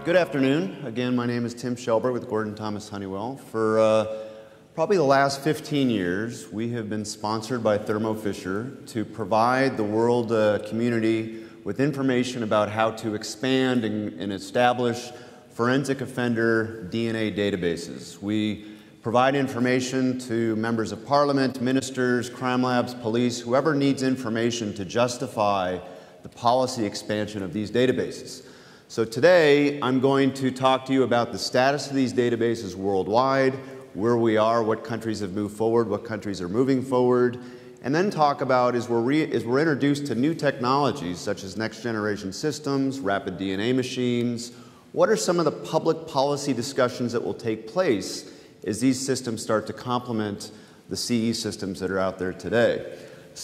Good afternoon. Again, my name is Tim Shellberg with Gordon Thomas Honeywell. For probably the last 15 years, we have been sponsored by Thermo Fisher to provide the world community with information about how to expand and establish forensic offender DNA databases. We provide information to members of parliament, ministers, crime labs, police, whoever needs information to justify the policy expansion of these databases. So today, I'm going to talk to you about the status of these databases worldwide, where we are, what countries have moved forward, what countries are moving forward, and then talk about, as we're introduced to new technologies such as next-generation systems, rapid DNA machines, what are some of the public policy discussions that will take place as these systems start to complement the CE systems that are out there today.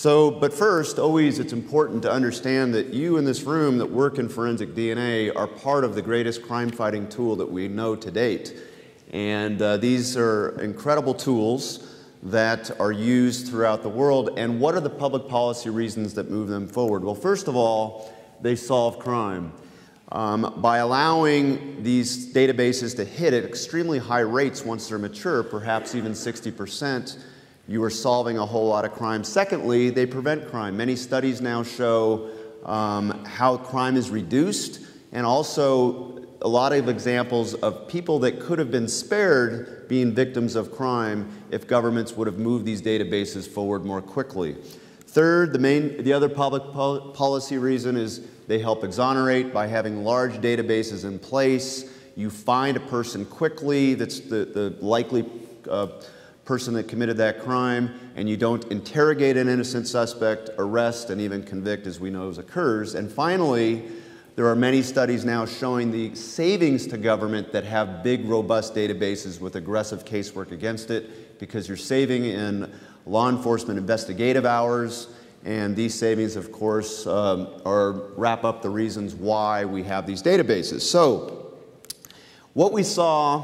But first, always it's important to understand that you in this room that work in forensic DNA are part of the greatest crime-fighting tool that we know to date. And these are incredible tools that are used throughout the world. And what are the public policy reasons that move them forward? Well, first of all, they solve crime. By allowing these databases to hit at extremely high rates once they're mature, perhaps even 60%, you are solving a whole lot of crime. Secondly, they prevent crime. Many studies now show how crime is reduced, and also a lot of examples of people that could have been spared being victims of crime if governments would have moved these databases forward more quickly. Third, the other public policy reason is they help exonerate by having large databases in place. You find a person quickly that's the likely person that committed that crime, and you don't interrogate an innocent suspect, arrest, and even convict, as we know occurs. And finally, there are many studies now showing the savings to government that have big, robust databases with aggressive casework against it, because you're saving in law enforcement investigative hours, and these savings, of course, wrap up the reasons why we have these databases. So, what we saw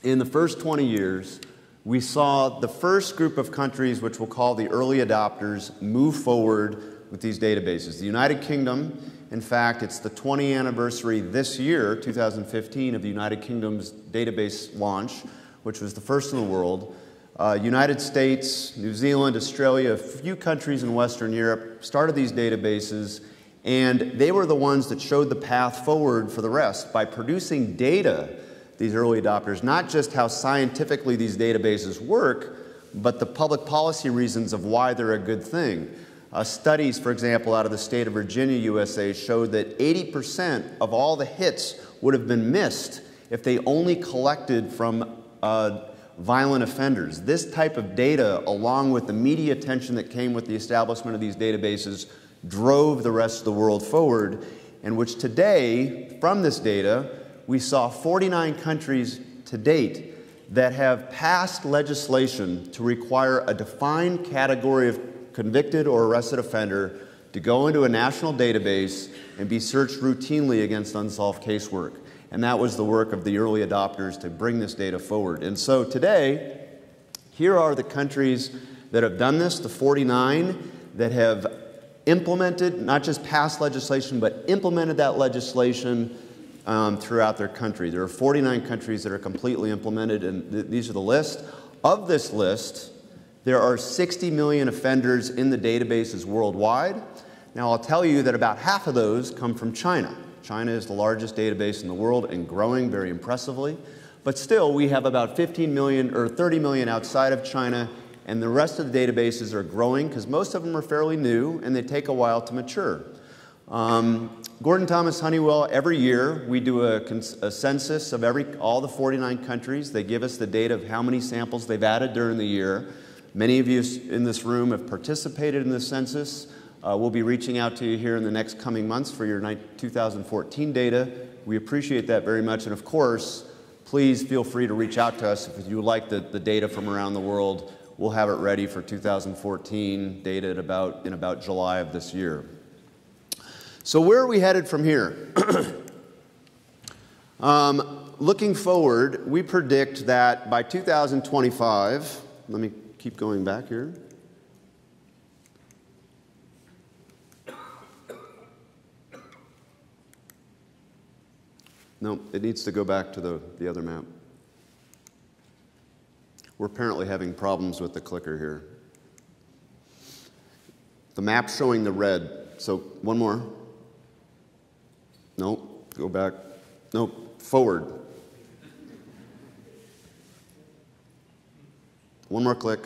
in the first 20 years, we saw the first group of countries, which we'll call the early adopters, move forward with these databases. The United Kingdom, in fact, it's the 20th anniversary this year, 2015, of the United Kingdom's database launch, which was the first in the world. United States, New Zealand, Australia, a few countries in Western Europe started these databases, and they were the ones that showed the path forward for the rest by producing data, these early adopters, not just how scientifically these databases work, but the public policy reasons of why they're a good thing. Studies, for example, out of the state of Virginia, USA, showed that 80% of all the hits would have been missed if they only collected from violent offenders. This type of data, along with the media attention that came with the establishment of these databases, drove the rest of the world forward, and which today, from this data, we saw 49 countries to date that have passed legislation to require a defined category of convicted or arrested offender to go into a national database and be searched routinely against unsolved casework. And that was the work of the early adopters to bring this data forward. And so today, here are the countries that have done this, the 49 that have implemented, not just passed legislation, but implemented that legislation throughout their country. There are 49 countries that are completely implemented, and these are the list. Of this list, there are 60 million offenders in the databases worldwide. Now, I'll tell you that about half of those come from China. China is the largest database in the world and growing very impressively. But still, we have about 15 million or 30 million outside of China, and the rest of the databases are growing because most of them are fairly new and they take a while to mature. Gordon Thomas Honeywell, every year we do a census of all the 49 countries. They give us the data of how many samples they've added during the year. Many of you in this room have participated in this census. We'll be reaching out to you here in the next coming months for your 2014 data. We appreciate that very much, and of course, please feel free to reach out to us if you would like the data from around the world. We'll have it ready for 2014 data in about July of this year. So where are we headed from here? Looking forward, we predict that by 2025, let me keep going back here. No, it needs to go back to the other map. We're apparently having problems with the clicker here. The map's showing the red. So one more. Nope, go back. Nope, forward. One more click.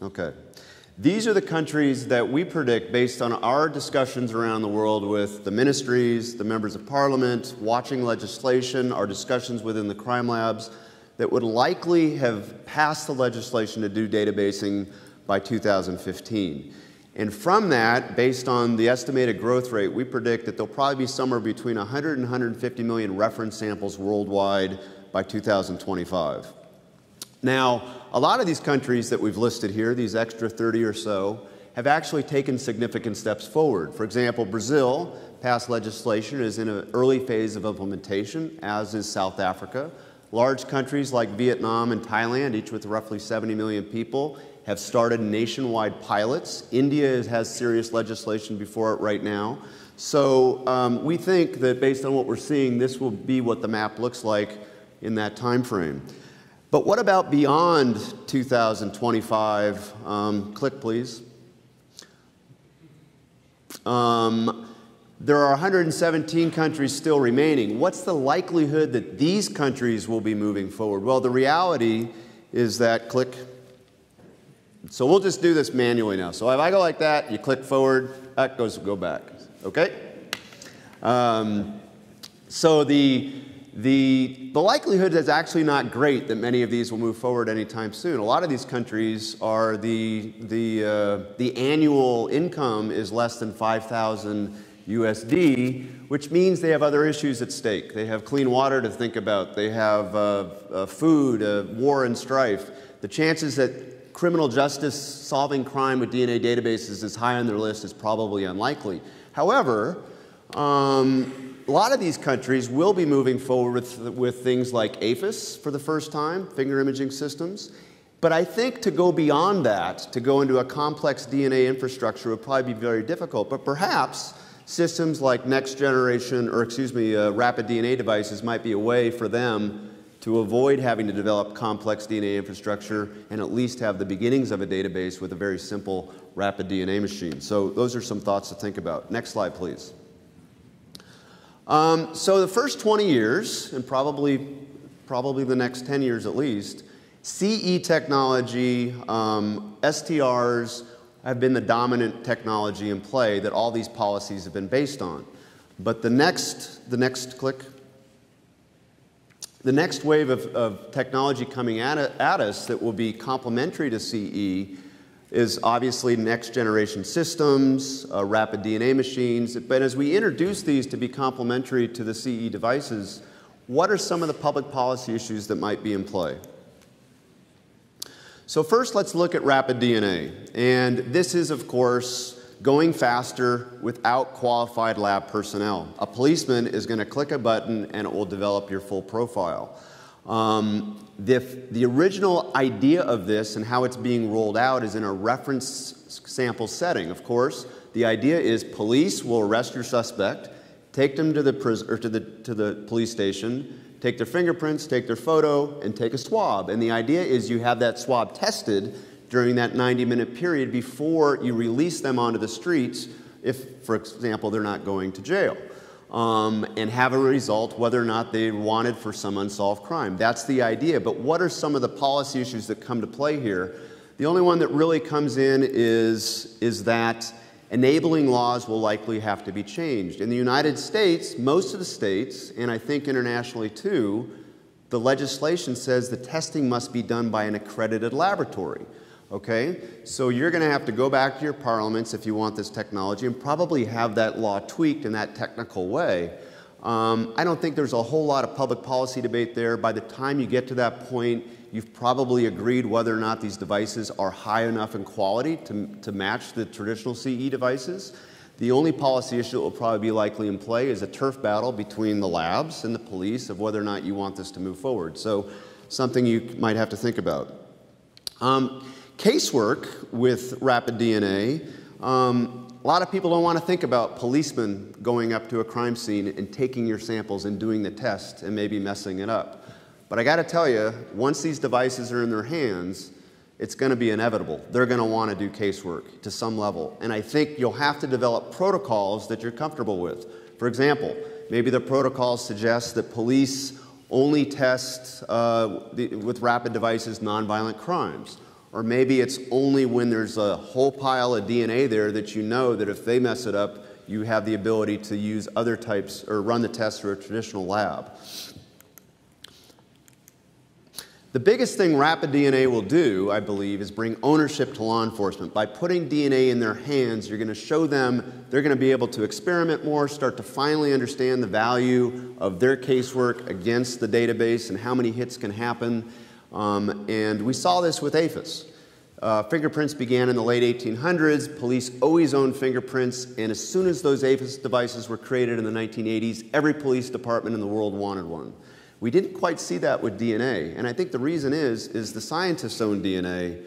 Okay. These are the countries that we predict based on our discussions around the world with the ministries, the members of parliament, watching legislation, our discussions within the crime labs, that would likely have passed the legislation to do databasing by 2015. And from that, based on the estimated growth rate, we predict that there'll probably be somewhere between 100 and 150 million reference samples worldwide by 2025. Now, a lot of these countries that we've listed here, these extra 30 or so, have actually taken significant steps forward. For example, Brazil passed legislation, is in an early phase of implementation, as is South Africa. Large countries like Vietnam and Thailand, each with roughly 70 million people, have started nationwide pilots. India has serious legislation before it right now. So we think that based on what we're seeing, this will be what the map looks like in that time frame. But what about beyond 2025? Click, please. There are 117 countries still remaining. What's the likelihood that these countries will be moving forward? Well, the reality is that, click. So we'll just do this manually now. So if I go like that, you click forward, that go back, okay? So the likelihood is actually not great that many of these will move forward anytime soon. A lot of these countries are the annual income is less than 5,000 USD, which means they have other issues at stake. They have clean water to think about. They have food, war and strife. The chances that criminal justice solving crime with DNA databases is high on their list is probably unlikely. However, a lot of these countries will be moving forward with things like APHIS for the first time, finger imaging systems. But I think to go beyond that, to go into a complex DNA infrastructure would probably be very difficult. But perhaps systems like next generation, or excuse me, rapid DNA devices might be a way for them to avoid having to develop complex DNA infrastructure and at least have the beginnings of a database with a very simple rapid DNA machine. So those are some thoughts to think about. Next slide, please. So the first 20 years, and probably the next 10 years at least, CE technology, STRs have been the dominant technology in play that all these policies have been based on. But the next click, the next wave of technology coming at us that will be complementary to CE is obviously next generation systems, rapid DNA machines. But as we introduce these to be complementary to the CE devices, what are some of the public policy issues that might be in play? So first, let's look at rapid DNA. And this is, of course, going faster without qualified lab personnel. A policeman is going to click a button and it will develop your full profile. The original idea of this and how it's being rolled out is in a reference sample setting. Of course, the idea is police will arrest your suspect, take them to the prison or to the police station, take their fingerprints, take their photo, and take a swab. And the idea is you have that swab tested during that 90-minute period before you release them onto the streets if, for example, they're not going to jail. And have a result whether or not they wanted for some unsolved crime. That's the idea. But what are some of the policy issues that come to play here? The only one that really comes in is that enabling laws will likely have to be changed. In the United States, most of the states, and I think internationally too, the legislation says the testing must be done by an accredited laboratory. Okay? So you're going to have to go back to your parliaments if you want this technology and probably have that law tweaked in that technical way. I don't think there's a whole lot of public policy debate there. By the time you get to that point, you've probably agreed whether or not these devices are high enough in quality to match the traditional CE devices. The only policy issue that will probably be likely in play is a turf battle between the labs and the police of whether or not you want this to move forward. So something you might have to think about. Casework with rapid DNA. A lot of people don't want to think about policemen going up to a crime scene and taking your samples and doing the test and maybe messing it up. But I got to tell you, once these devices are in their hands, it's going to be inevitable. They're going to want to do casework to some level. And I think you'll have to develop protocols that you're comfortable with. For example, maybe the protocols suggest that police only test with rapid devices nonviolent crimes. Or maybe it's only when there's a whole pile of DNA there that you know that if they mess it up, you have the ability to use other types or run the test through a traditional lab. The biggest thing rapid DNA will do, I believe, is bring ownership to law enforcement. By putting DNA in their hands, you're going to show them they're going to be able to experiment more, start to finally understand the value of their casework against the database and how many hits can happen. And we saw this with APHIS. Fingerprints began in the late 1800s. Police always owned fingerprints, and as soon as those APHIS devices were created in the 1980s, every police department in the world wanted one. We didn't quite see that with DNA, and I think the reason is the scientists owned DNA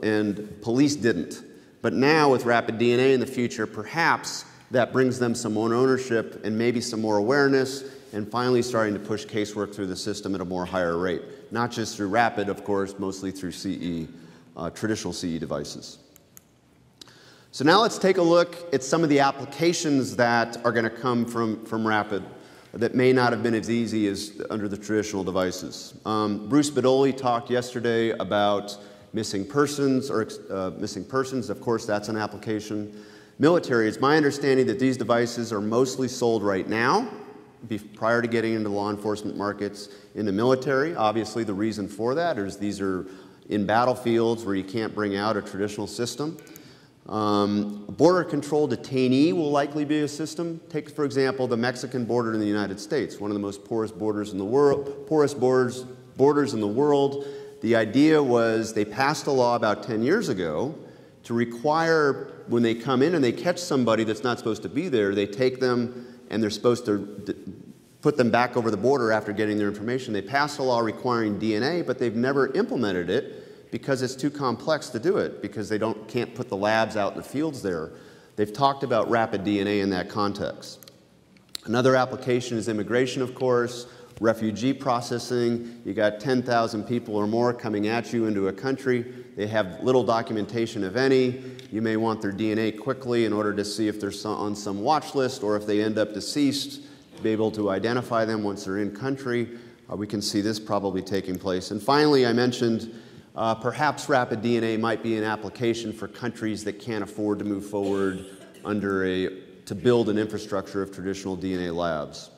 and police didn't. But now with rapid DNA in the future, perhaps that brings them some more ownership and maybe some more awareness and finally starting to push casework through the system at a more higher rate. Not just through rapid, of course, mostly through CE, traditional CE devices. So now let's take a look at some of the applications that are going to come from rapid that may not have been as easy as under the traditional devices. Bruce Bedoli talked yesterday about missing persons. Of course, that's an application. Military, it's my understanding that these devices are mostly sold right now, prior to getting into law enforcement markets. In the military, obviously the reason for that is these are in battlefields where you can't bring out a traditional system. Border control detainee will likely be a system. Take, for example, the Mexican border in the United States, one of the most porous borders in the world. The idea was they passed a law about 10 years ago to require when they come in and they catch somebody that's not supposed to be there, they take them and they're supposed to put them back over the border after getting their information. They passed a law requiring DNA, but they've never implemented it because it's too complex to do it, because they can't put the labs out in the fields there. They've talked about rapid DNA in that context. Another application is immigration, of course, refugee processing. You got 10,000 people or more coming at you into a country. They have little documentation, if any. You may want their DNA quickly in order to see if they're on some watch list or if they end up deceased, to be able to identify them once they're in country. We can see this probably taking place. And finally, I mentioned perhaps rapid DNA might be an application for countries that can't afford to move forward to build an infrastructure of traditional DNA labs.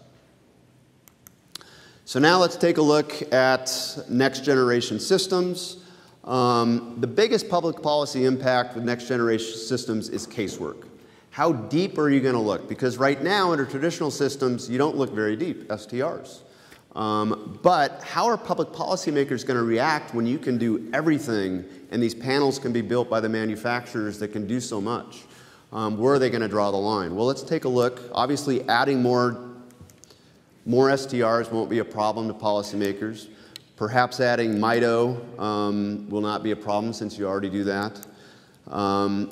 So now let's take a look at next generation systems. The biggest public policy impact with next generation systems is casework. How deep are you going to look? Because right now under traditional systems you don't look very deep, STRs. But how are public policymakers going to react when you can do everything and these panels can be built by the manufacturers that can do so much? Where are they going to draw the line? Well, let's take a look. Obviously, adding more STRs won't be a problem to policymakers. Perhaps adding MITO will not be a problem since you already do that.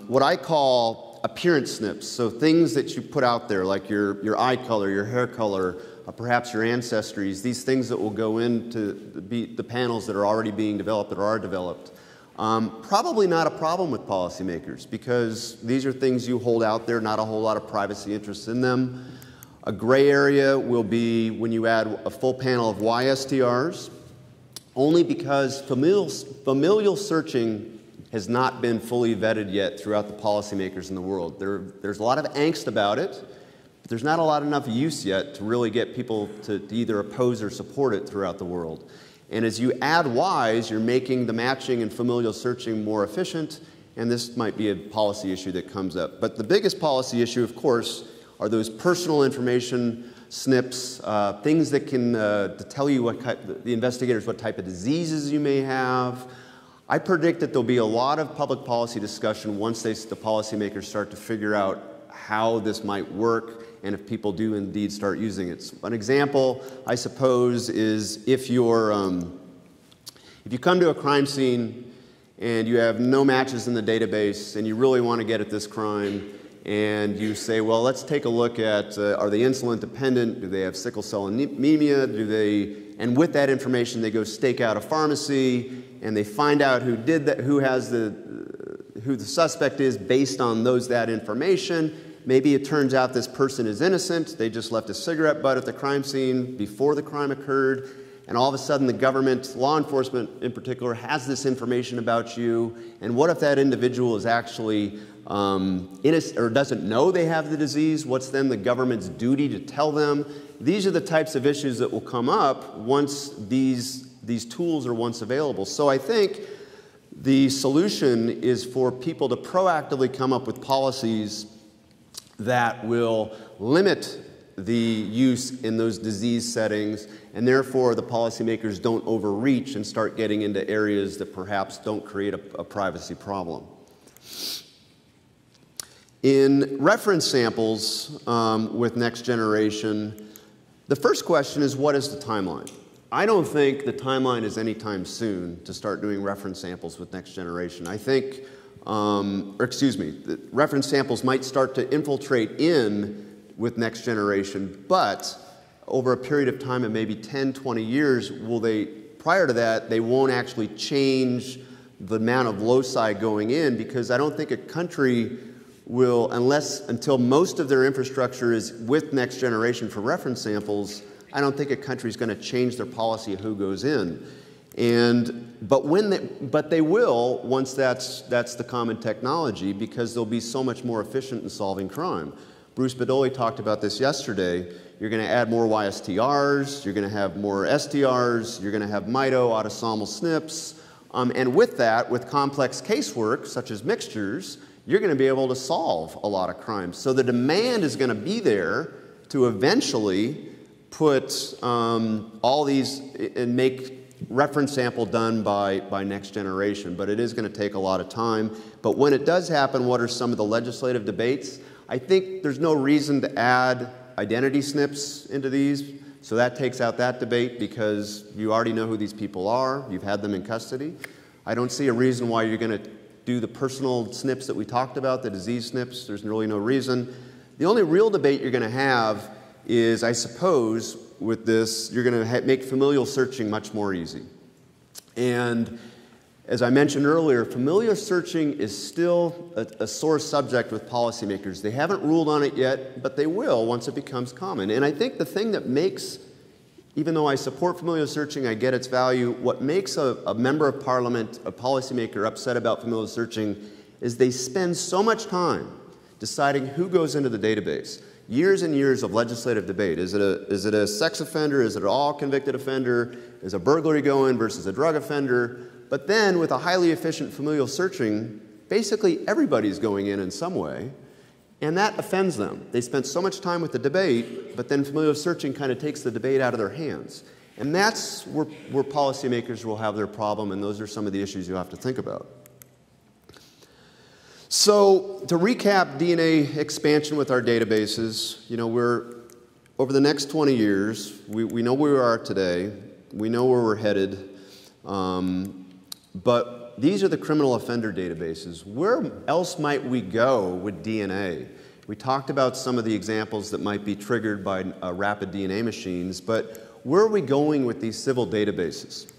What I call appearance SNPs, so things that you put out there like your eye color, your hair color, perhaps your ancestries, these things that will go into the panels that are already being developed, that are developed. Probably not a problem with policymakers because these are things you hold out there, not a whole lot of privacy interests in them. A gray area will be when you add a full panel of YSTRs, only because familial searching has not been fully vetted yet throughout the policymakers in the world. There's a lot of angst about it. There's not a lot enough use yet to really get people to either oppose or support it throughout the world. And as you add Ys, you're making the matching and familial searching more efficient, and this might be a policy issue that comes up. But the biggest policy issue, of course, are those personal information SNPs, things that can to tell you the investigators what type of diseases you may have. I predict that there'll be a lot of public policy discussion once the policymakers start to figure out how this might work and if people do indeed start using it. An example, I suppose, is if you come to a crime scene and you have no matches in the database and you really want to get at this crime and you say, well, let's take a look at, are they insulin dependent? Do they have sickle cell anemia? And with that information, they go stake out a pharmacy, and they find out who did that, who the suspect is based on that information. Maybe it turns out this person is innocent. They just left a cigarette butt at the crime scene before the crime occurred. And all of a sudden, the government, law enforcement in particular, has this information about you. And what if that individual is actually innocent or doesn't know they have the disease? What's then the government's duty to tell them? These are the types of issues that will come up once these tools are once available. So I think the solution is for people to proactively come up with policies that will limit the use in those disease settings, and therefore the policymakers don't overreach and start getting into areas that perhaps don't create a privacy problem. In reference samples with next generation, the first question is, what is the timeline? I don't think the timeline is anytime soon to start doing reference samples with next generation. I think, the reference samples might start to infiltrate in with next generation, but over a period of time of maybe 10, 20 years, prior to that, they won't actually change the amount of loci going in, because I don't think a country will, until most of their infrastructure is with next generation for reference samples, I don't think a country is going to change their policy of who goes in. But they will once that's the common technology, because they'll be so much more efficient in solving crime. Bruce Bedoli talked about this yesterday. You're going to add more YSTRs, you're going to have more STRs, you're going to have MITO, autosomal SNPs, and with that, with complex casework, such as mixtures, you're going to be able to solve a lot of crimes. So the demand is going to be there to eventually put all these and make reference sample done by next generation, but it is going to take a lot of time. But when it does happen, what are some of the legislative debates? I think there's no reason to add identity SNPs into these, so that takes out that debate, because you already know who these people are, you've had them in custody. I don't see a reason why you're going to do the personal SNPs that we talked about, the disease SNPs. There's really no reason. The only real debate you're going to have is, I suppose, with this, you're going to make familial searching much more easy. And as I mentioned earlier, familial searching is still a sore subject with policymakers. They haven't ruled on it yet, but they will once it becomes common. And I think the thing that makes, even though I support familial searching, I get its value, what makes a member of parliament, a policymaker, upset about familial searching is they spend so much time deciding who goes into the database. Years and years of legislative debate. Is it a sex offender? Is it an all convicted offender? Is a burglary go in versus a drug offender? But then with a highly efficient familial searching, basically everybody's going in some way, and that offends them. They spent so much time with the debate, but then familial searching kind of takes the debate out of their hands. And that's where policymakers will have their problem, and those are some of the issues you have to think about. So to recap DNA expansion with our databases, over the next 20 years, we know where we are today, we know where we're headed, but these are the criminal offender databases. Where else might we go with DNA? We talked about some of the examples that might be triggered by rapid DNA machines, but where are we going with these civil databases?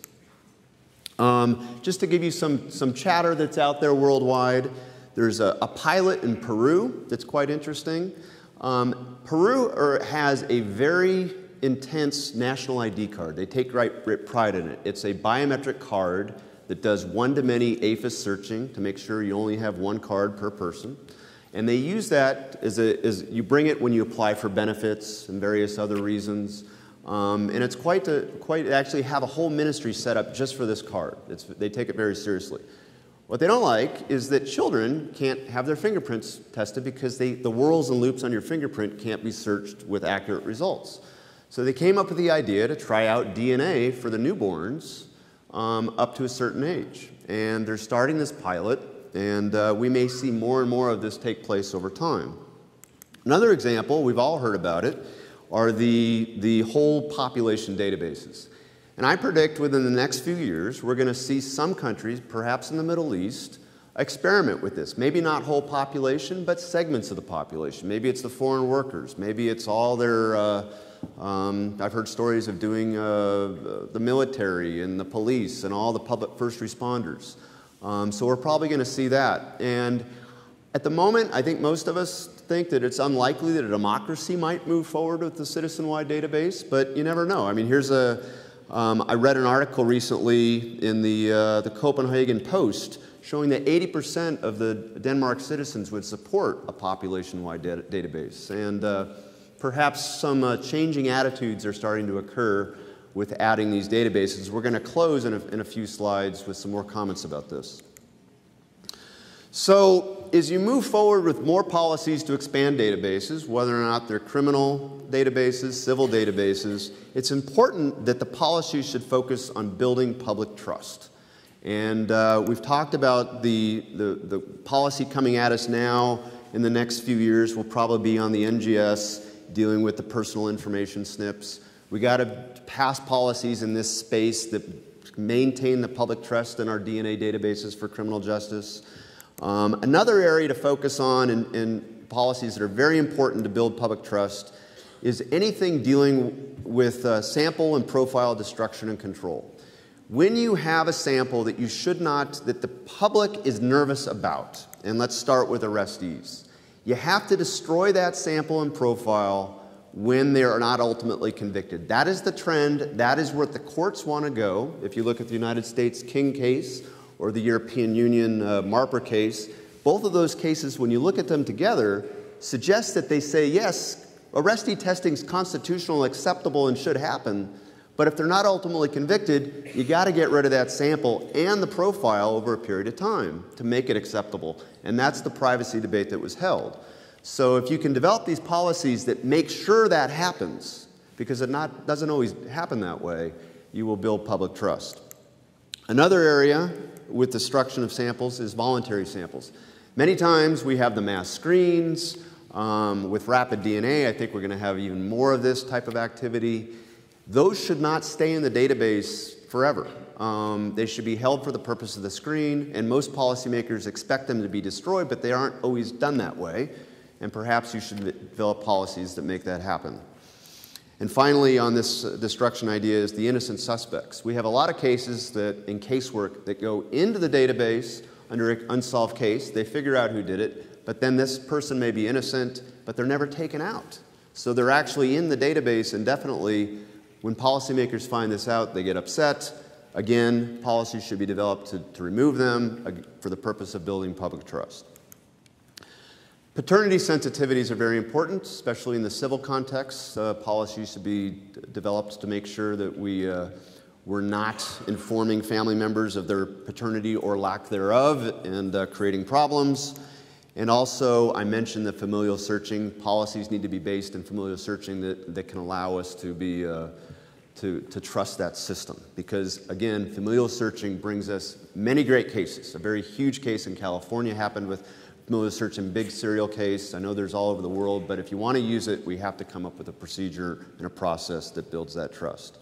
Just to give you some chatter that's out there worldwide, there's a pilot in Peru that's quite interesting. Peru has a very intense national ID card. They take great pride in it. It's a biometric card that does one-to-many APHIS searching to make sure you only have one card per person. And they use that as you bring it when you apply for benefits and various other reasons. And it's quite actually have a whole ministry set up just for this card. They take it very seriously. What they don't like is that children can't have their fingerprints tested because the whorls and loops on your fingerprint can't be searched with accurate results. So they came up with the idea to try out DNA for the newborns up to a certain age. And they're starting this pilot, and we may see more and more of this take place over time. Another example, we've all heard about it, are the whole population databases. And I predict within the next few years, we're going to see some countries, perhaps in the Middle East, experiment with this. Maybe not whole population, but segments of the population. Maybe it's the foreign workers. Maybe it's all their, I've heard stories of doing the military and the police and all the public first responders. So we're probably going to see that. And at the moment, I think most of us think that it's unlikely that a democracy might move forward with the citizen-wide database, but you never know. I mean, here's I read an article recently in the Copenhagen Post showing that 80% of the Denmark citizens would support a population-wide database. And perhaps some changing attitudes are starting to occur with adding these databases. We're going to close in a few slides with some more comments about this. So as you move forward with more policies to expand databases, whether or not they're criminal databases, civil databases, it's important that the policy should focus on building public trust. And we've talked about the policy coming at us now in the next few years will probably be on the NGS, dealing with the personal information SNPs. We got to pass policies in this space that maintain the public trust in our DNA databases for criminal justice. Another area to focus on in policies that are very important to build public trust is anything dealing with sample and profile destruction and control. When you have a sample that you should not, that the public is nervous about, and let's start with arrestees, you have to destroy that sample and profile when they are not ultimately convicted. That is the trend. That is where the courts want to go. If you look at the United States King case or the European Union Marper case, both of those cases, when you look at them together, suggest that they say, yes, arrestee testing is constitutional, acceptable, and should happen, but if they're not ultimately convicted, you got to get rid of that sample and the profile over a period of time to make it acceptable. And that's the privacy debate that was held. So if you can develop these policies that make sure that happens, because it doesn't always happen that way, you will build public trust. Another area with destruction of samples is voluntary samples. Many times we have the mass screens. With rapid DNA, I think we're going to have even more of this type of activity. Those should not stay in the database forever. They should be held for the purpose of the screen, and most policymakers expect them to be destroyed, but they aren't always done that way. And perhaps you should develop policies that make that happen. And finally, on this destruction idea is the innocent suspects. We have a lot of cases that, in casework, that go into the database under an unsolved case. They figure out who did it, but then this person may be innocent, but they're never taken out. So they're actually in the database indefinitely. When policymakers find this out, they get upset. Again, policies should be developed to remove them for the purpose of building public trust. Paternity sensitivities are very important, especially in the civil context. Policies should be developed to make sure that we're not informing family members of their paternity or lack thereof and creating problems. And also, I mentioned that familial searching policies need to be based in familial searching that can allow us to be to trust that system. Because again, familial searching brings us many great cases. A very huge case in California happened with familial searching, big serial case. I know there's all over the world, but if you want to use it, we have to come up with a procedure and a process that builds that trust.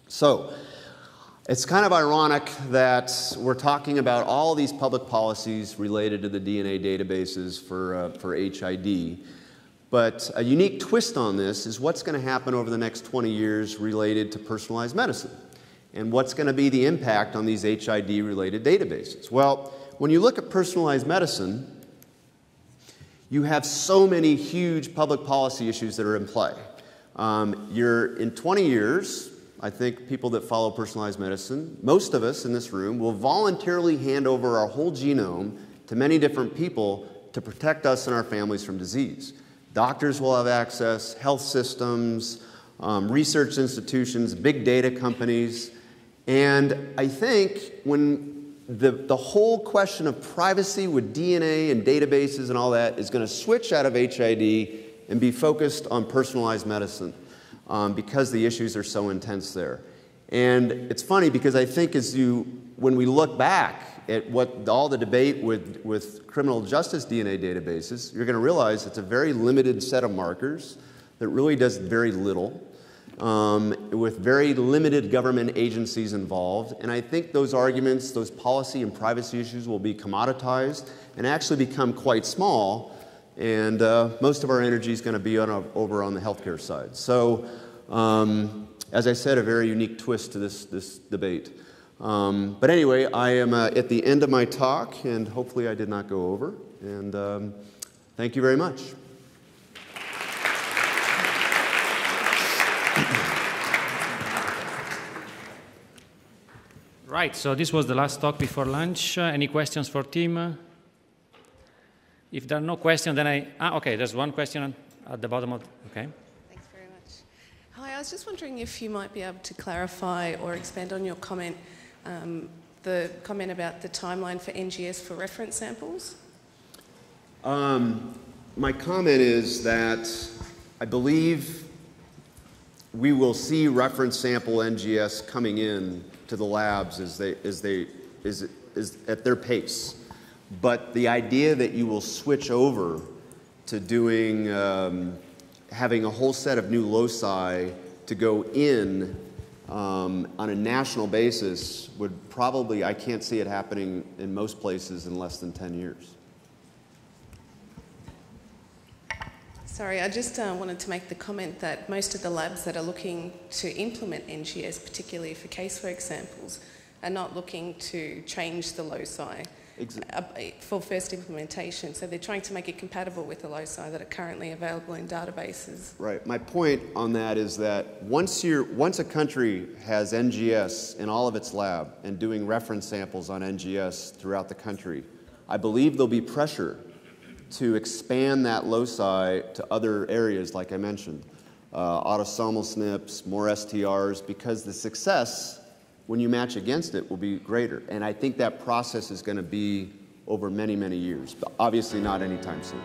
So, it's kind of ironic that we're talking about all these public policies related to the DNA databases for HID, but a unique twist on this is what's going to happen over the next 20 years related to personalized medicine, and what's going to be the impact on these HID-related databases. Well, when you look at personalized medicine, you have so many huge public policy issues that are in play. In 20 years, I think people that follow personalized medicine, most of us in this room, will voluntarily hand over our whole genome to many different people to protect us and our families from disease. Doctors will have access, health systems, research institutions, big data companies, and I think when the whole question of privacy with DNA and databases and all that is going to switch out of HID and be focused on personalized medicine. Because the issues are so intense there. And it's funny because I think when we look back at what all the debate with criminal justice DNA databases, you're going to realize it's a very limited set of markers that really does very little. with very limited government agencies involved. And I think those arguments, those policy and privacy issues will be commoditized and actually become quite small. And most of our energy is going to be over on the healthcare side. So, as I said, a very unique twist to this debate. But anyway, I am at the end of my talk, and hopefully I did not go over. And thank you very much. Right, so this was the last talk before lunch. Any questions for Tim? If there are no questions, then okay, there's one question at the bottom of, okay. Thanks very much. Hi, I was just wondering if you might be able to clarify or expand on your comment, the comment about the timeline for NGS for reference samples. My comment is that I believe we will see reference sample NGS coming in to the labs at their pace. But the idea that you will switch over to doing, having a whole set of new loci to go in on a national basis would probably, I can't see it happening in most places in less than 10 years. Sorry, I just wanted to make the comment that most of the labs that are looking to implement NGS, particularly for casework samples, are not looking to change the loci for first implementation. So they're trying to make it compatible with the loci that are currently available in databases. Right. My point on that is that once a country has NGS in all of its lab and doing reference samples on NGS throughout the country, I believe there'll be pressure to expand that loci to other areas, like I mentioned, autosomal SNPs, more STRs, because the success, when you match against it, will be greater. And I think that process is going to be over many, many years, but obviously not anytime soon.